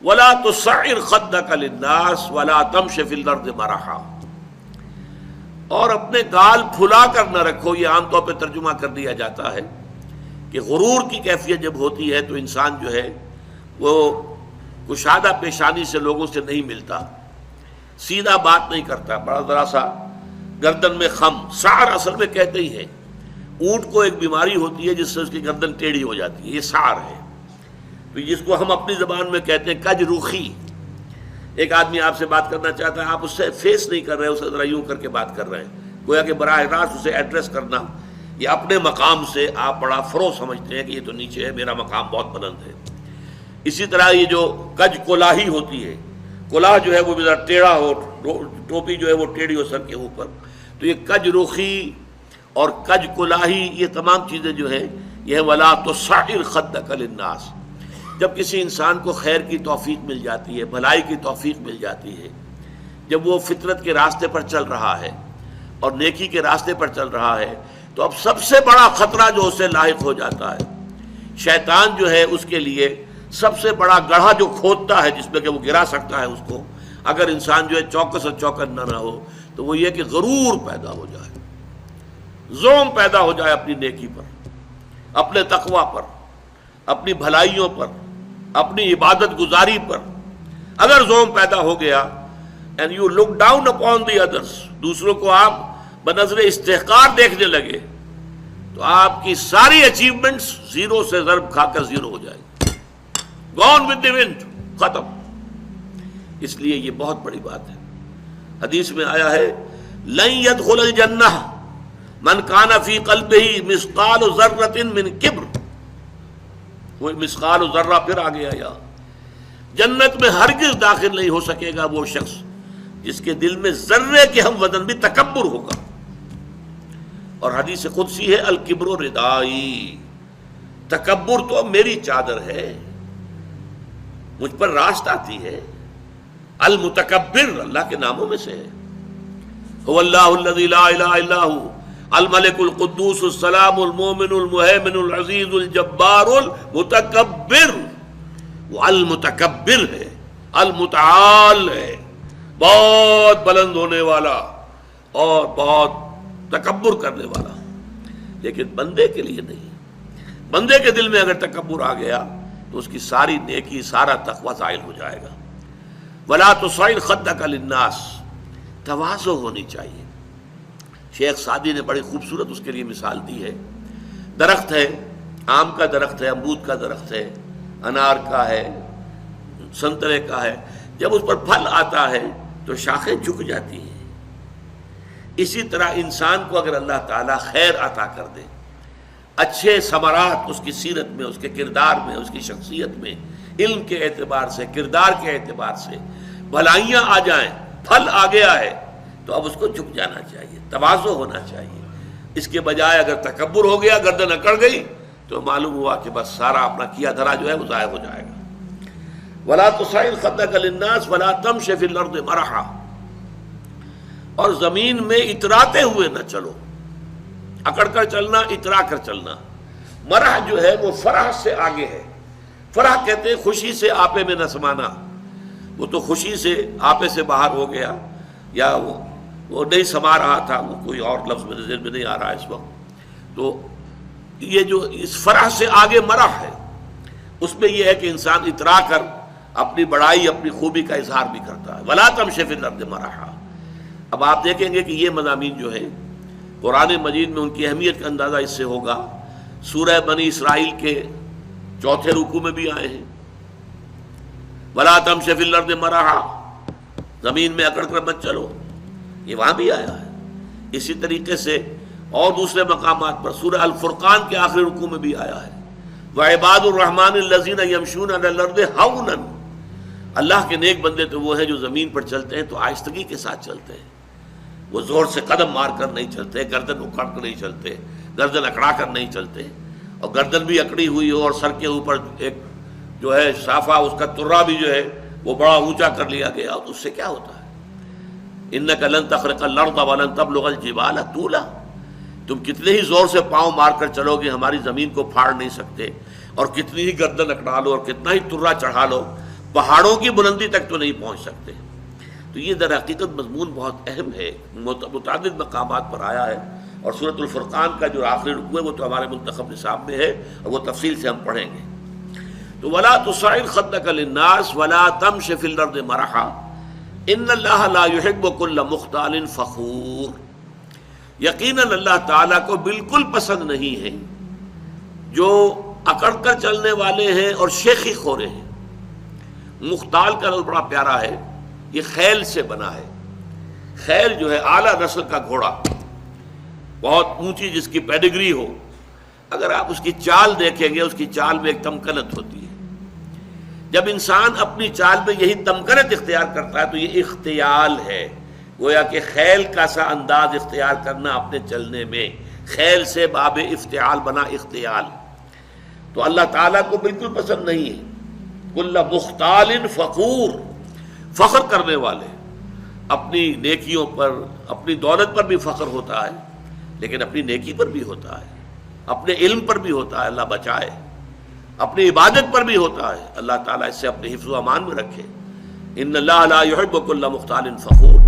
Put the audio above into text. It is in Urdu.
ولا تصعر خدك للناس ولا تمش في الارض مرحا، اور اپنے گال پھلا کر نہ رکھو. یہ عام طور پہ ترجمہ کر دیا جاتا ہے کہ غرور کی کیفیت جب ہوتی ہے تو انسان جو ہے وہ کشادہ پیشانی سے لوگوں سے نہیں ملتا، سیدھا بات نہیں کرتا، بڑا ذرا سا گردن میں خم. سعر اصل میں کہتے ہی ہے، اونٹ کو ایک بیماری ہوتی ہے جس سے اس کی گردن ٹیڑھی ہو جاتی ہے، یہ سعر ہے. تو جس کو ہم اپنی زبان میں کہتے ہیں کج روخی. ایک آدمی آپ سے بات کرنا چاہتا ہے، آپ اس سے فیس نہیں کر رہے، اسے ذرا یوں کر کے بات کر رہے ہیں، گویا کہ براہ راست اسے ایڈریس کرنا، یہ اپنے مقام سے آپ بڑا فروغ سمجھتے ہیں کہ یہ تو نیچے ہے، میرا مقام بہت بلند ہے. اسی طرح یہ جو کج کولاہی ہوتی ہے، کلاہ جو ہے وہ ذرا ٹیڑھا ہو، ٹوپی جو ہے وہ ٹیڑھی ہو سر کے اوپر، تو یہ کج روخی اور کج کلاہی یہ تمام چیزیں جو ہیں یہ ولا تصعر خدک للناس. جب کسی انسان کو خیر کی توفیق مل جاتی ہے، بھلائی کی توفیق مل جاتی ہے، جب وہ فطرت کے راستے پر چل رہا ہے اور نیکی کے راستے پر چل رہا ہے، تو اب سب سے بڑا خطرہ جو اسے لاحق ہو جاتا ہے، شیطان جو ہے اس کے لیے سب سے بڑا گڑھا جو کھودتا ہے جس میں کہ وہ گرا سکتا ہے اس کو، اگر انسان جو ہے چوکس اور چوکن نہ ہو، تو وہ یہ کہ غرور پیدا ہو جائے، زوم پیدا ہو جائے اپنی نیکی پر، اپنے تقوی پر، اپنی بھلائیوں پر، اپنی عبادت گزاری پر. اگر زوم پیدا ہو گیا and you look down upon the others, دوسروں کو آپ بنظر استحقار دیکھنے لگے، تو آپ کی ساری اچیومنٹس زیرو سے ضرب کھا کر زیرو ہو جائے گی، گون ود دی ونڈ، ختم. اس لیے یہ بہت بڑی بات ہے. حدیث میں آیا ہے لن يدخل الجنہ من کان فی قلبہ مثقال ذرۃ من کبر. وہ مثقال ذرہ پھر آ گیا، یا جنت میں ہرگز داخل نہیں ہو سکے گا وہ شخص جس کے دل میں ذرے کے ہم وزن بھی تکبر ہوگا. اور حدیث قدسی ہے الکبر ردائی، تکبر تو میری چادر ہے، مجھ پر راست آتی ہے. المتکبر اللہ کے ناموں میں سے ہے. هو اللہ الذی لا الہ الا هو الملک القدوس السلام المومن المہیمن العزیز الجبار المتکبر. وہ المتکبر ہے، المتعال ہے، بہت بلند ہونے والا اور بہت تکبر کرنے والا. لیکن بندے کے لیے نہیں. بندے کے دل میں اگر تکبر آ گیا تو اس کی ساری نیکی، سارا تقوی زائل ہو جائے گا. ولا تصعر خدک للناس، تواضع ہونی چاہیے. شیخ سعدی نے بڑی خوبصورت اس کے لیے مثال دی ہے. درخت ہے، آم کا درخت ہے، امرود کا درخت ہے، انار کا ہے، سنترے کا ہے. جب اس پر پھل آتا ہے تو شاخیں جھک جاتی ہیں. اسی طرح انسان کو اگر اللہ تعالیٰ خیر عطا کر دے، اچھے ثمرات اس کی سیرت میں، اس کے کردار میں، اس کی شخصیت میں، علم کے اعتبار سے، کردار کے اعتبار سے بھلائیاں آ جائیں، پھل آ گیا ہے، تو اب اس کو جھک جانا چاہیے، تواضع ہونا چاہیے. اس کے بجائے اگر تکبر ہو گیا، گردن اکڑ گئی، تو معلوم ہوا کہ بس سارا اپنا کیا دھرا جو ہے وہ ضائع ہو جائے گا. ولا تصعر خدک للناس ولا تمش فی الارض مرحا، اور زمین میں اتراتے ہوئے نہ چلو. اکڑ کر چلنا، اترا کر چلنا. مرح جو ہے وہ فرح سے آگے ہے. فرح کہتے ہیں خوشی سے آپے میں نہ سمانا. وہ تو خوشی سے آپے سے باہر ہو گیا، یا وہ نہیں سما رہا تھا، وہ کوئی اور لفظ میرے ذہن میں نہیں آ رہا اس وقت. تو یہ جو اس فرح سے آگے مرح ہے، اس میں یہ ہے کہ انسان اترا کر اپنی بڑائی، اپنی خوبی کا اظہار بھی کرتا ہے. ولا تمش فی الارض مرحا. اب آپ دیکھیں گے کہ یہ مضامین جو ہے قرآن مجید میں ان کی اہمیت کا اندازہ اس سے ہوگا. سورہ بنی اسرائیل کے 4 رکوع میں بھی آئے ہیں، ولا تمش فی الارض مرحا، زمین میں اکڑ کر مت چلو، یہ وہاں بھی آیا ہے. اسی طریقے سے اور دوسرے مقامات پر سورہ الفرقان کے آخری رکوع میں بھی آیا ہے، وعباد الرحمن الذین یمشون علی الارض ہونا. اللہ کے نیک بندے تو وہ ہیں جو زمین پر چلتے ہیں تو آہستگی کے ساتھ چلتے ہیں. وہ زور سے قدم مار کر نہیں چلتے، گردن اکھاڑ کر نہیں چلتے، گردن اکڑا کر نہیں چلتے. اور گردن بھی اکڑی ہوئی ہو اور سر کے اوپر ایک جو ہے صافہ، اس کا ترا بھی جو ہے وہ بڑا اونچا کر لیا گیا، تو اس سے کیا ہوتا ہے؟ انک لن تخرق الارض ولن تبلغ الجبال طولا. تم کتنے ہی زور سے پاؤں مار کر چلو گے، ہماری زمین کو پھاڑ نہیں سکتے. اور کتنی ہی گردن اکڑا لو اور کتنا ہی ترا چڑھا لو، پہاڑوں کی بلندی تک تو نہیں پہنچ سکتے۔ تو یہ در حقیقت مضمون بہت اہم ہے، متعدد مقامات پر آیا ہے، اور سورۃ الفرقان کا جو آخری رکوع ہے وہ تو ہمارے منتخب نصاب میں ہے، اور وہ تفصیل سے ہم پڑھیں گے۔ تو وَلَا تُصَعِّرْ خَدَّكَ لِلنَّاسِ وَلَا تَمْشِ فِي الْأَرْضِ مَرَحًا إِنَّ اللَّهَ لَا يُحِبُّ كُلَّ مُخْتَالٍ فَخُورٍ، یقیناً اللہ تعالیٰ کو بالکل پسند نہیں ہے جو اکڑ کر چلنے والے ہیں اور شیخی خورے ہیں۔ مختال کا لفظ بڑا پیارا ہے، یہ خیل سے بنا ہے۔ خیل جو ہے اعلیٰ نسل کا گھوڑا، بہت اونچی جس کی پیڈگری ہو، اگر آپ اس کی چال دیکھیں گے اس کی چال میں ایک تمکنت ہوتی ہے۔ جب انسان اپنی چال میں یہی تمکنت اختیار کرتا ہے تو یہ اختیال ہے، گویا کہ خیل کا سا انداز اختیار کرنا اپنے چلنے میں، خیل سے باب افتعال بنا اختیال۔ تو اللہ تعالیٰ کو بالکل پسند نہیں ہے کل مختال فخور، فخر کرنے والے۔ اپنی نیکیوں پر، اپنی دولت پر بھی فخر ہوتا ہے، لیکن اپنی نیکی پر بھی ہوتا ہے، اپنے علم پر بھی ہوتا ہے، اللہ بچائے، اپنی عبادت پر بھی ہوتا ہے، اللہ تعالیٰ اس سے اپنے حفظ و امان میں رکھے۔ ان اللہ لا يحب كل مختال فخور۔